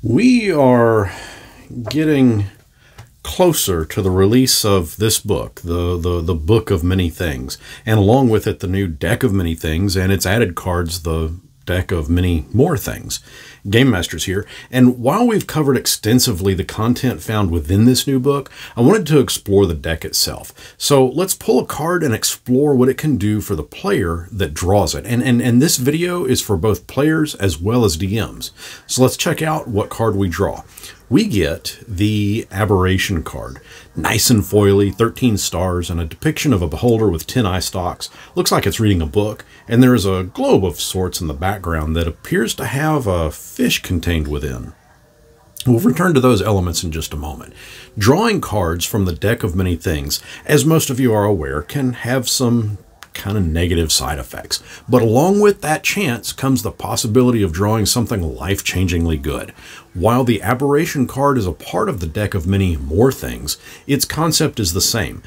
We are getting closer to the release of this book, the Book of Many Things, and along with it, the new Deck of Many Things, and its added cards, the Deck of Many More Things. GameMasters here, and while we've covered extensively the content found within this new book, I wanted to explore the deck itself. So let's pull a card and explore what it can do for the player that draws it. And this video is for both players as well as DMs. So let's check out what card we draw. We get the Aberration card. Nice and foily, 13 stars, and a depiction of a beholder with 10 eye stalks. Looks like it's reading a book, and there is a globe of sorts in the background that appears to have a fish contained within. We'll return to those elements in just a moment. Drawing cards from the Deck of Many Things, as most of you are aware, can have some kind of negative side effects. But along with that chance comes the possibility of drawing something life-changingly good. While the Aberration card is a part of the Deck of Many More Things, its concept is the same.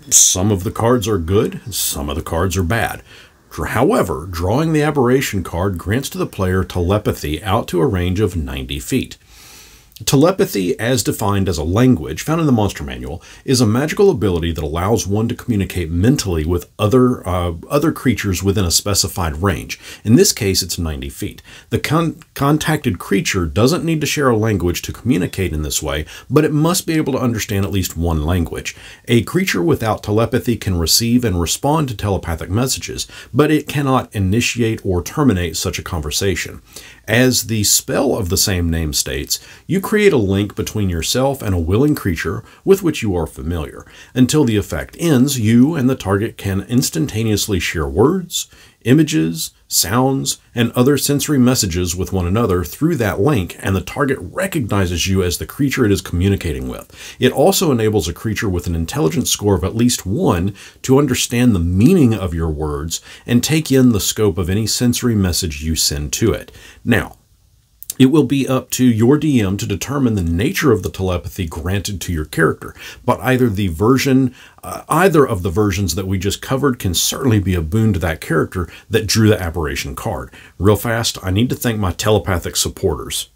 Some of the cards are good, some of the cards are bad. However, drawing the Aberration card grants to the player telepathy out to a range of 90 feet. Telepathy, as defined as a language found in the Monster Manual, is a magical ability that allows one to communicate mentally with other creatures within a specified range. In this case, it's 90 feet. The contacted creature doesn't need to share a language to communicate in this way, but it must be able to understand at least one language. A creature without telepathy can receive and respond to telepathic messages, but it cannot initiate or terminate such a conversation. As the spell of the same name states, you create a link between yourself and a willing creature with which you are familiar. Until the effect ends, you and the target can instantaneously share words, images, sounds, and other sensory messages with one another through that link, and the target recognizes you as the creature it is communicating with. It also enables a creature with an intelligence score of at least 1 to understand the meaning of your words and take in the scope of any sensory message you send to it. Now, it will be up to your DM to determine the nature of the telepathy granted to your character, but either of the versions that we just covered can certainly be a boon to that character that drew the Aberration card. Real fast, I need to thank my telepathic supporters.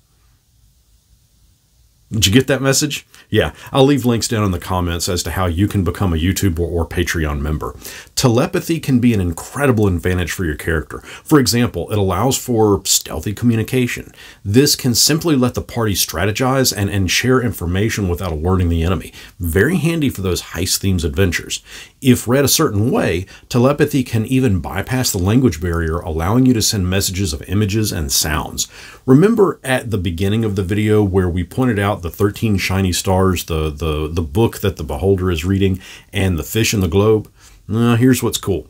Did you get that message? Yeah, I'll leave links down in the comments as to how you can become a YouTube or Patreon member. Telepathy can be an incredible advantage for your character. For example, it allows for stealthy communication. This can simply let the party strategize and share information without alerting the enemy. Very handy for those heist-themed adventures. If read a certain way, telepathy can even bypass the language barrier, allowing you to send messages of images and sounds. Remember at the beginning of the video where we pointed out the 13 shiny stars, the book that the beholder is reading, and the fish in the globe? Here's what's cool.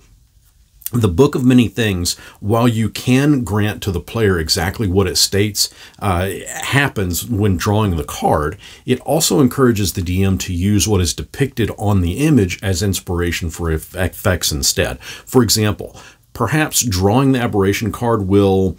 The Book of Many Things, while you can grant to the player exactly what it states happens when drawing the card, it also encourages the DM to use what is depicted on the image as inspiration for effects instead. For example, perhaps drawing the Aberration card will,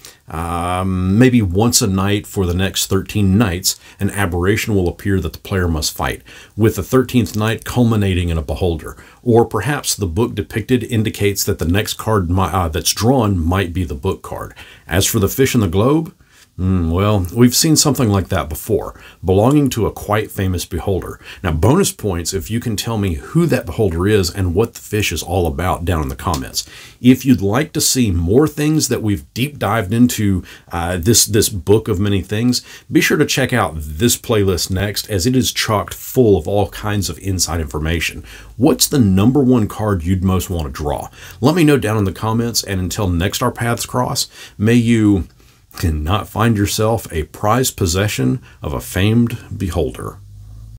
maybe once a night for the next 13 nights, an aberration will appear that the player must fight, with the 13th night culminating in a beholder. Or perhaps the book depicted indicates that the next card that's drawn might be the book card. As for the fish in the globe, well, we've seen something like that before, belonging to a quite famous beholder. Now, bonus points if you can tell me who that beholder is and what the fish is all about down in the comments. If you'd like to see more things that we've deep dived into this Book of Many Things, be sure to check out this playlist next, as it is chocked full of all kinds of inside information. What's the #1 card you'd most want to draw? Let me know down in the comments, and until next our paths cross, may you not find yourself a prized possession of a famed beholder.